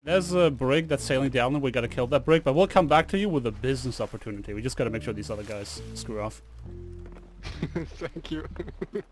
There's a brig that's sailing down and we gotta kill that brig, but we'll come back to you with a business opportunity. We just gotta make sure these other guys screw off. Thank you.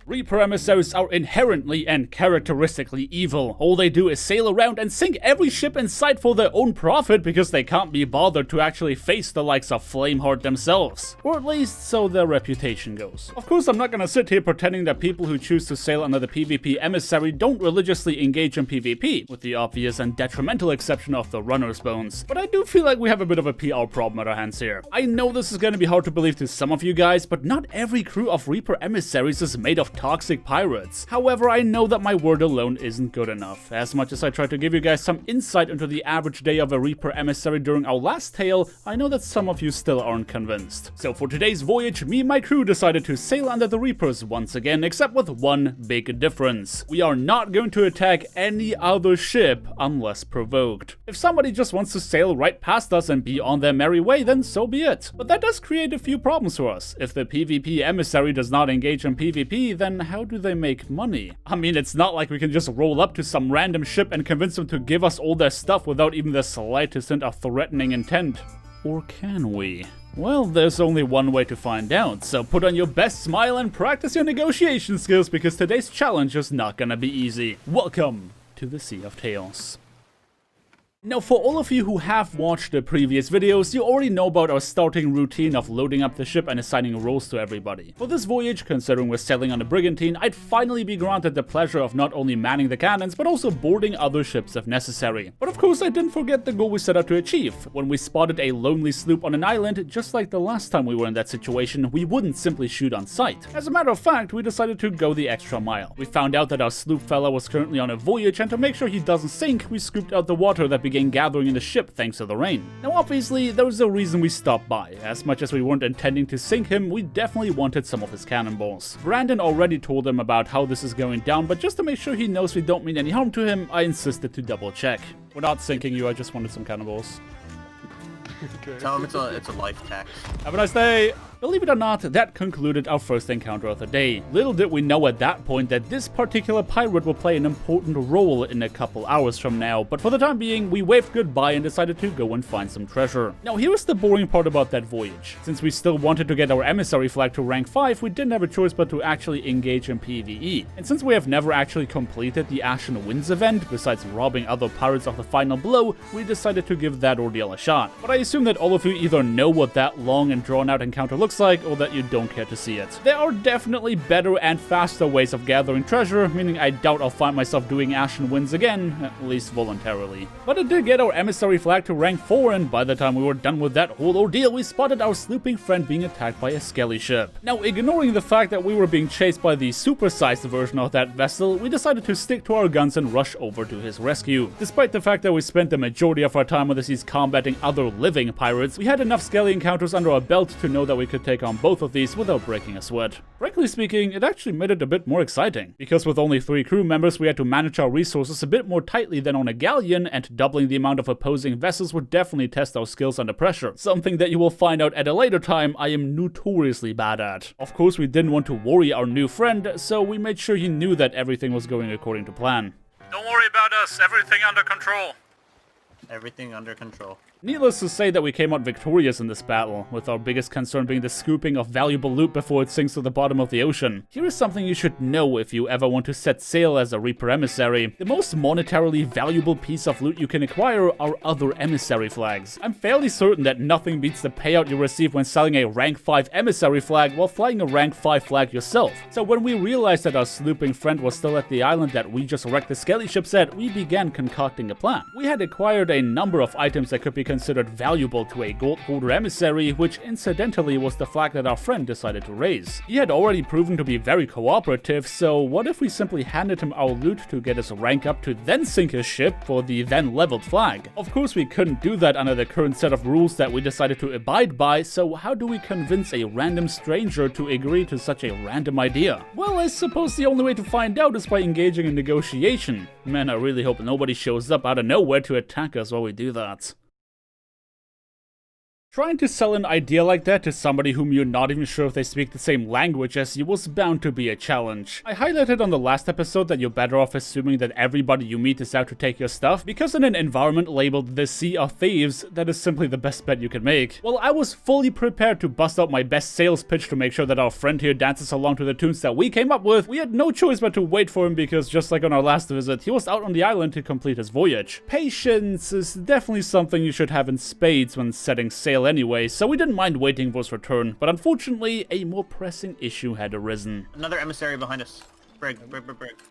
Reaper Emissaries are inherently and characteristically evil. All they do is sail around and sink every ship in sight for their own profit because they can't be bothered to actually face the likes of Flameheart themselves. Or at least so their reputation goes. Of course, I'm not gonna sit here pretending that people who choose to sail under the PvP Emissary don't religiously engage in PvP, with the obvious and detrimental exception of the runner's bones. But I do feel like we have a bit of a PR problem at our hands here. I know this is gonna be hard to believe to some of you guys, but not every crew of Reaper Emissaries is made of toxic pirates. However, I know that my word alone isn't good enough. As much as I try to give you guys some insight into the average day of a Reaper Emissary during our last tale, I know that some of you still aren't convinced. So for today's voyage, me and my crew decided to sail under the Reapers once again, except with one big difference. We are not going to attack any other ship unless provoked. If somebody just wants to sail right past us and be on their merry way, then so be it. But that does create a few problems for us. If the PvP Emissary does not engage in PvP, then how do they make money? I mean, it's not like we can just roll up to some random ship and convince them to give us all their stuff without even the slightest hint of threatening intent. Or can we? Well, there's only one way to find out, so put on your best smile and practice your negotiation skills because today's challenge is not gonna be easy. Welcome to the Sea of Thieves. Now, for all of you who have watched the previous videos, you already know about our starting routine of loading up the ship and assigning roles to everybody. For this voyage, considering we're sailing on a brigantine, I'd finally be granted the pleasure of not only manning the cannons, but also boarding other ships if necessary. But of course, I didn't forget the goal we set out to achieve. When we spotted a lonely sloop on an island, just like the last time we were in that situation, we wouldn't simply shoot on sight. As a matter of fact, we decided to go the extra mile. We found out that our sloop fella was currently on a voyage, and to make sure he doesn't sink, we scooped out the water that began gathering in the ship thanks to the rain. Now obviously, there was a reason we stopped by. As much as we weren't intending to sink him, we definitely wanted some of his cannonballs. Brandon already told him about how this is going down, but just to make sure he knows we don't mean any harm to him, I insisted to double check. We're not sinking you, I just wanted some cannonballs. Okay. Tell him it's a life tax. Have a nice day! Believe it or not, that concluded our first encounter of the day. Little did we know at that point that this particular pirate will play an important role in a couple hours from now, but for the time being, we waved goodbye and decided to go and find some treasure. Now here's the boring part about that voyage. Since we still wanted to get our emissary flag to rank 5, we didn't have a choice but to actually engage in PvE. And since we have never actually completed the Ashen Winds event, besides robbing other pirates of the final blow, we decided to give that ordeal a shot. But I assume that all of you either know what that long and drawn out encounter looks like, or that you don't care to see it. There are definitely better and faster ways of gathering treasure, meaning I doubt I'll find myself doing Ashen Winds again, at least voluntarily. But it did get our emissary flag to rank 4, and by the time we were done with that whole ordeal, we spotted our sleeping friend being attacked by a skelly ship. Now, ignoring the fact that we were being chased by the supersized version of that vessel, we decided to stick to our guns and rush over to his rescue. Despite the fact that we spent the majority of our time on the seas combating other living pirates, we had enough skelly encounters under our belt to know that we could take on both of these without breaking a sweat. Frankly speaking, it actually made it a bit more exciting, because with only 3 crew members we had to manage our resources a bit more tightly than on a galleon, and doubling the amount of opposing vessels would definitely test our skills under pressure, something that you will find out at a later time I am notoriously bad at. Of course, we didn't want to worry our new friend, so we made sure he knew that everything was going according to plan. Don't worry about us, everything under control. Everything under control. Needless to say that we came out victorious in this battle, with our biggest concern being the scooping of valuable loot before it sinks to the bottom of the ocean. Here is something you should know if you ever want to set sail as a Reaper Emissary. The most monetarily valuable piece of loot you can acquire are other emissary flags. I'm fairly certain that nothing beats the payout you receive when selling a rank 5 emissary flag while flying a rank 5 flag yourself. So when we realized that our slooping friend was still at the island that we just wrecked the skelly ships at, we began concocting a plan. We had acquired a number of items that could be considered valuable to a gold holder emissary, which incidentally was the flag that our friend decided to raise. He had already proven to be very cooperative, so what if we simply handed him our loot to get his rank up to then sink his ship for the then leveled flag? Of course we couldn't do that under the current set of rules that we decided to abide by, so how do we convince a random stranger to agree to such a random idea? Well, I suppose the only way to find out is by engaging in negotiation. Man, I really hope nobody shows up out of nowhere to attack us while we do that. Trying to sell an idea like that to somebody whom you're not even sure if they speak the same language as you was bound to be a challenge. I highlighted on the last episode that you're better off assuming that everybody you meet is out to take your stuff, because in an environment labeled the Sea of Thieves, that is simply the best bet you can make. Well, I was fully prepared to bust out my best sales pitch to make sure that our friend here dances along to the tunes that we came up with. We had no choice but to wait for him because just like on our last visit, he was out on the island to complete his voyage. Patience is definitely something you should have in spades when setting sail anyway, so we didn't mind waiting for his return, but unfortunately, a more pressing issue had arisen. Another emissary behind us. Brig.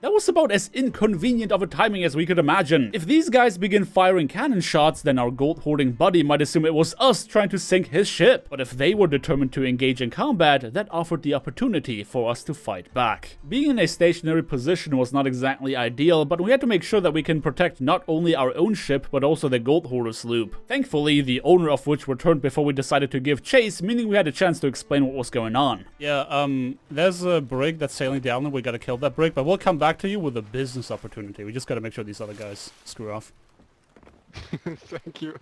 That was about as inconvenient of a timing as we could imagine. If these guys begin firing cannon shots, then our gold-hoarding buddy might assume it was us trying to sink his ship. But if they were determined to engage in combat, that offered the opportunity for us to fight back. Being in a stationary position was not exactly ideal, but we had to make sure that we can protect not only our own ship, but also the gold hoarder sloop. Thankfully, the owner of which returned before we decided to give chase, meaning we had a chance to explain what was going on. Yeah, there's a brig that's sailing down and we gotta kill that brig, but we'll come back to you with a business opportunity. We just gotta make sure these other guys screw off. Thank you.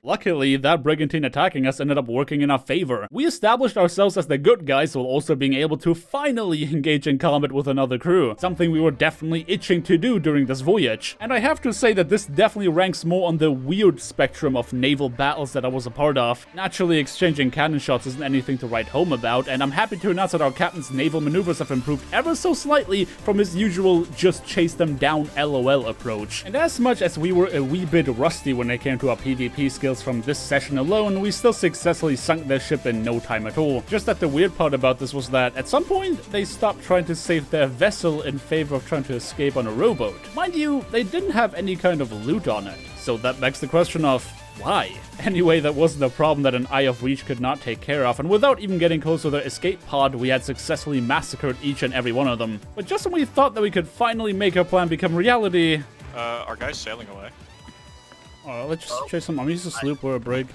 Luckily, that brigantine attacking us ended up working in our favor. We established ourselves as the good guys while also being able to finally engage in combat with another crew, something we were definitely itching to do during this voyage. And I have to say that this definitely ranks more on the weird spectrum of naval battles that I was a part of. Naturally, exchanging cannon shots isn't anything to write home about, and I'm happy to announce that our captain's naval maneuvers have improved ever so slightly from his usual just chase them down LOL approach. And as much as we were a wee bit rusty when it came to our PvP skills from this session alone, we still successfully sunk their ship in no time at all. Just that the weird part about this was that at some point they stopped trying to save their vessel in favor of trying to escape on a rowboat. Mind you, they didn't have any kind of loot on it, so that begs the question of why? Anyway, that wasn't a problem that an Eye of Reach could not take care of, and without even getting close to their escape pod, we had successfully massacred each and every one of them. But just when we thought that we could finally make our plan become reality... our guy's sailing away. Let's just chase him. I'm using a sloop or a brig.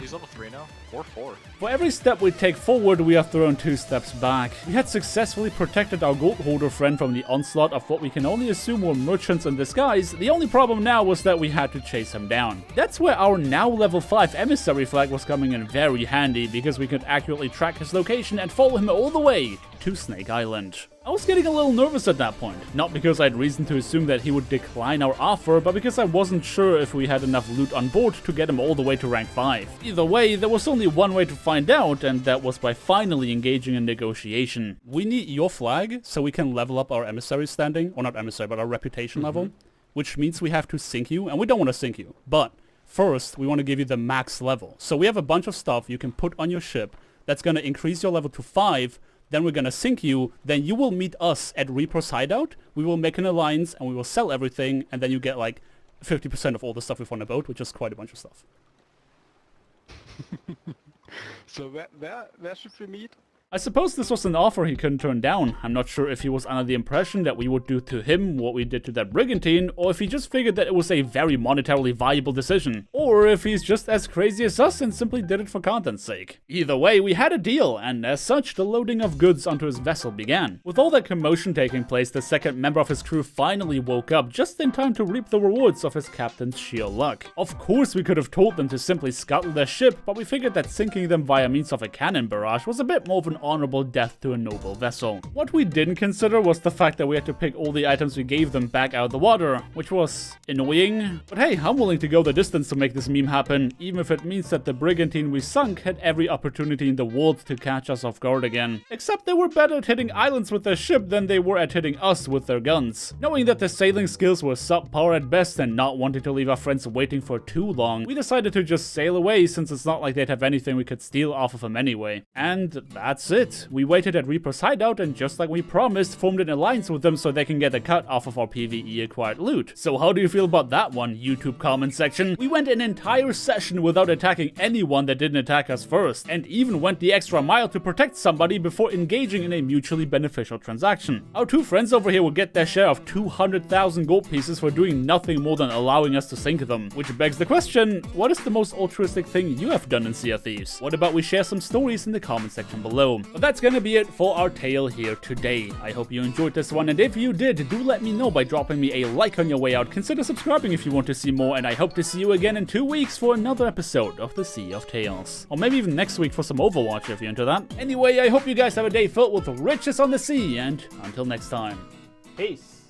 He's level 3 now. Or 4. For every step we take forward, we are thrown 2 steps back. We had successfully protected our gold hoarder friend from the onslaught of what we can only assume were merchants in disguise. The only problem now was that we had to chase him down. That's where our now level 5 emissary flag was coming in very handy, because we could accurately track his location and follow him all the way to Snake Island. I was getting a little nervous at that point, not because I had reason to assume that he would decline our offer, but because I wasn't sure if we had enough loot on board to get him all the way to rank 5. Either way, there was only one way to find out, and that was by finally engaging in negotiation. We need your flag so we can level up our emissary standing, or not emissary, but our reputation level, which means we have to sink you, and we don't want to sink you, but first we want to give you the max level. So we have a bunch of stuff you can put on your ship that's going to increase your level to 5, then we're gonna sink you, then you will meet us at Reaper's hideout, we will make an alliance, and we will sell everything, and then you get like 50% of all the stuff we found on the boat, which is quite a bunch of stuff. So where should we meet? I suppose this was an offer he couldn't turn down. I'm not sure if he was under the impression that we would do to him what we did to that brigantine, or if he just figured that it was a very monetarily viable decision, or if he's just as crazy as us and simply did it for content's sake. Either way, we had a deal, and as such, the loading of goods onto his vessel began. With all that commotion taking place, the second member of his crew finally woke up just in time to reap the rewards of his captain's sheer luck. Of course, we could have told them to simply scuttle their ship, but we figured that sinking them via means of a cannon barrage was a bit more of an honorable death to a noble vessel. What we didn't consider was the fact that we had to pick all the items we gave them back out of the water, which was annoying. But hey, I'm willing to go the distance to make this meme happen, even if it means that the brigantine we sunk had every opportunity in the world to catch us off guard again. Except they were better at hitting islands with their ship than they were at hitting us with their guns. Knowing that the sailing skills were subpar at best and not wanting to leave our friends waiting for too long, we decided to just sail away since it's not like they'd have anything we could steal off of them anyway. And that's it. We waited at Reaper's hideout and just like we promised, formed an alliance with them so they can get a cut off of our PvE acquired loot. So how do you feel about that one, YouTube comment section? We went an entire session without attacking anyone that didn't attack us first, and even went the extra mile to protect somebody before engaging in a mutually beneficial transaction. Our two friends over here will get their share of 200,000 gold pieces for doing nothing more than allowing us to sink them. Which begs the question, what is the most altruistic thing you have done in Sea of Thieves? What about we share some stories in the comment section below? But that's gonna be it for our tale here today. I hope you enjoyed this one, and if you did, do let me know by dropping me a like on your way out. Consider subscribing if you want to see more, and I hope to see you again in 2 weeks for another episode of the Sea of Tales. Or maybe even next week for some Overwatch if you're into that. Anyway, I hope you guys have a day filled with riches on the sea, and until next time, peace.